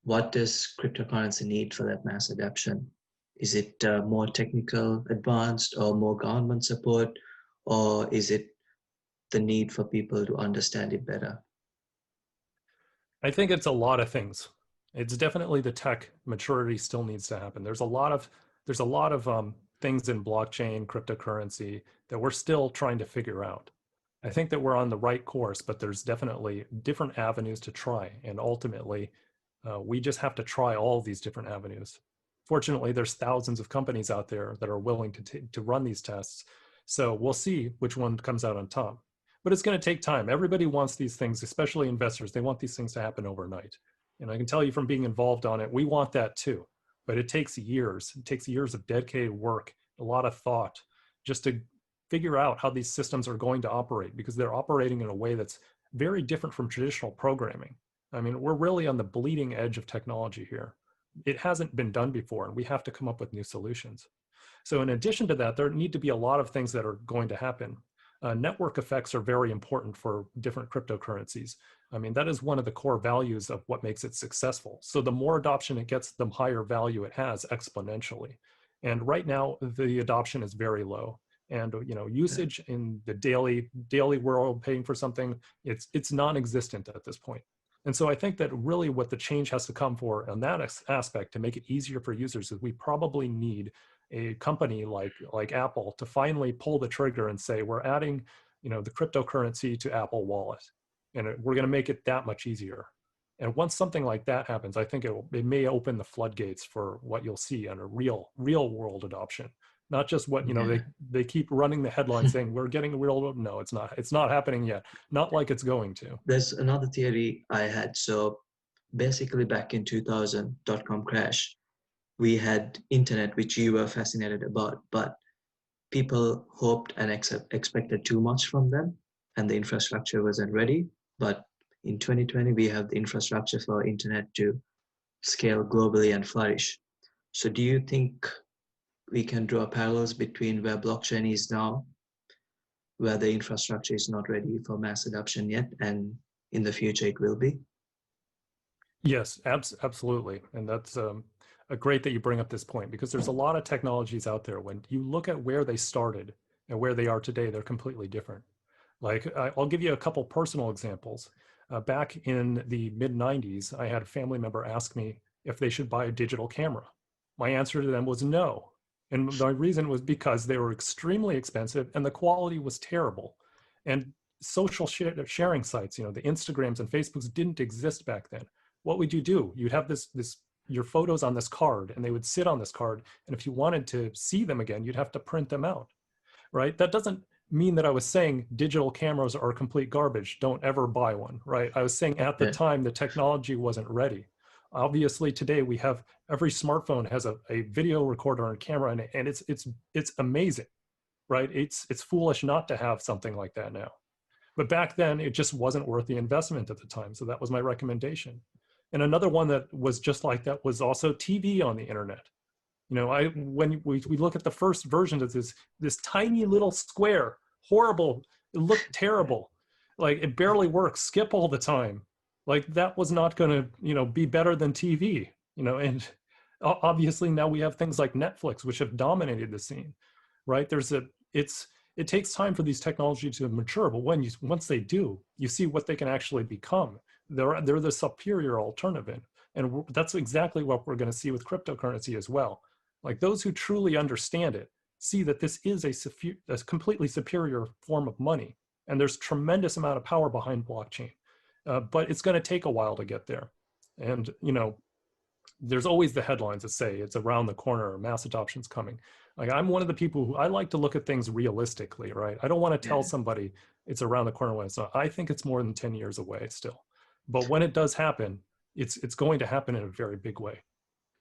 what does cryptocurrency need for that mass adoption? Is it more technical, advanced, or more government support, or is it the need for people to understand it better? I think it's a lot of things. It's definitely the tech maturity still needs to happen. There's a lot of things in blockchain, cryptocurrency that we're still trying to figure out. I think that we're on the right course, but there's definitely different avenues to try. And ultimately, we just have to try all these different avenues. Fortunately, there's thousands of companies out there that are willing to run these tests. So we'll see which one comes out on top. But it's going to take time. Everybody wants these things, especially investors. They want these things to happen overnight. And I can tell you from being involved on it, we want that too. But it takes years. It takes years of dedicated work, a lot of thought, just to figure out how these systems are going to operate, because they're operating in a way that's very different from traditional programming. I mean, we're really on the bleeding edge of technology here. It hasn't been done before, and we have to come up with new solutions. So in addition to that, there need to be a lot of things that are going to happen. Network effects are very important for different cryptocurrencies. I mean, that is one of the core values of what makes it successful. So the more adoption it gets, the higher value it has exponentially. And right now, the adoption is very low. And usage in the daily world, paying for something, it's non-existent at this point. And so I think that really what the change has to come for on that aspect to make it easier for users is we probably need a company like Apple to finally pull the trigger and say, we're adding the cryptocurrency to Apple Wallet, and we're going to make it that much easier. And once something like that happens, I think it may open the floodgates for what you'll see on a real world adoption. Not just what, they keep running the headlines saying we're getting real world. No, it's not happening yet. Not like it's going to. There's another theory I had. So basically back in 2000 dot-com crash, we had internet, which you were fascinated about, but people hoped and expected too much from them, and the infrastructure wasn't ready. But in 2020, we have the infrastructure for internet to scale globally and flourish. So do you think we can draw parallels between where blockchain is now, where the infrastructure is not ready for mass adoption yet, and in the future it will be? Yes, absolutely. And that's great that you bring up this point, because there's a lot of technologies out there. When you look at where they started and where they are today, they're completely different. Like, I'll give you a couple personal examples. Back in the mid-90s, I had a family member ask me if they should buy a digital camera. My answer to them was no. And the reason was because they were extremely expensive and the quality was terrible. And social sharing sites, the Instagrams and Facebooks didn't exist back then. What would you do? You'd have your photos on this card, and they would sit on this card. And if you wanted to see them again, you'd have to print them out, right? That doesn't mean that I was saying digital cameras are complete garbage. Don't ever buy one, right? I was saying at the time, the technology wasn't ready. Obviously today we have, every smartphone has a video recorder and camera in it, and it's amazing, right? It's foolish not to have something like that now. But back then it just wasn't worth the investment at the time. So that was my recommendation. And another one that was just like that was also TV on the internet. When we look at the first version of this tiny little square, horrible, it looked terrible. Like, it barely works, skip all the time. Like, that was not going to, be better than TV, and obviously now we have things like Netflix, which have dominated the scene, right? It takes time for these technologies to mature, but once they do, you see what they can actually become. They're the superior alternative. And that's exactly what we're going to see with cryptocurrency as well. Like, those who truly understand it see that this is a completely superior form of money. And there's tremendous amount of power behind blockchain. But it's going to take a while to get there. And, there's always the headlines that say it's around the corner, or mass adoption's coming. Like, I'm one of the people who, I like to look at things realistically, right? I don't want to tell somebody it's around the corner when it's not. I think it's more than 10 years away still. But when it does happen, it's going to happen in a very big way.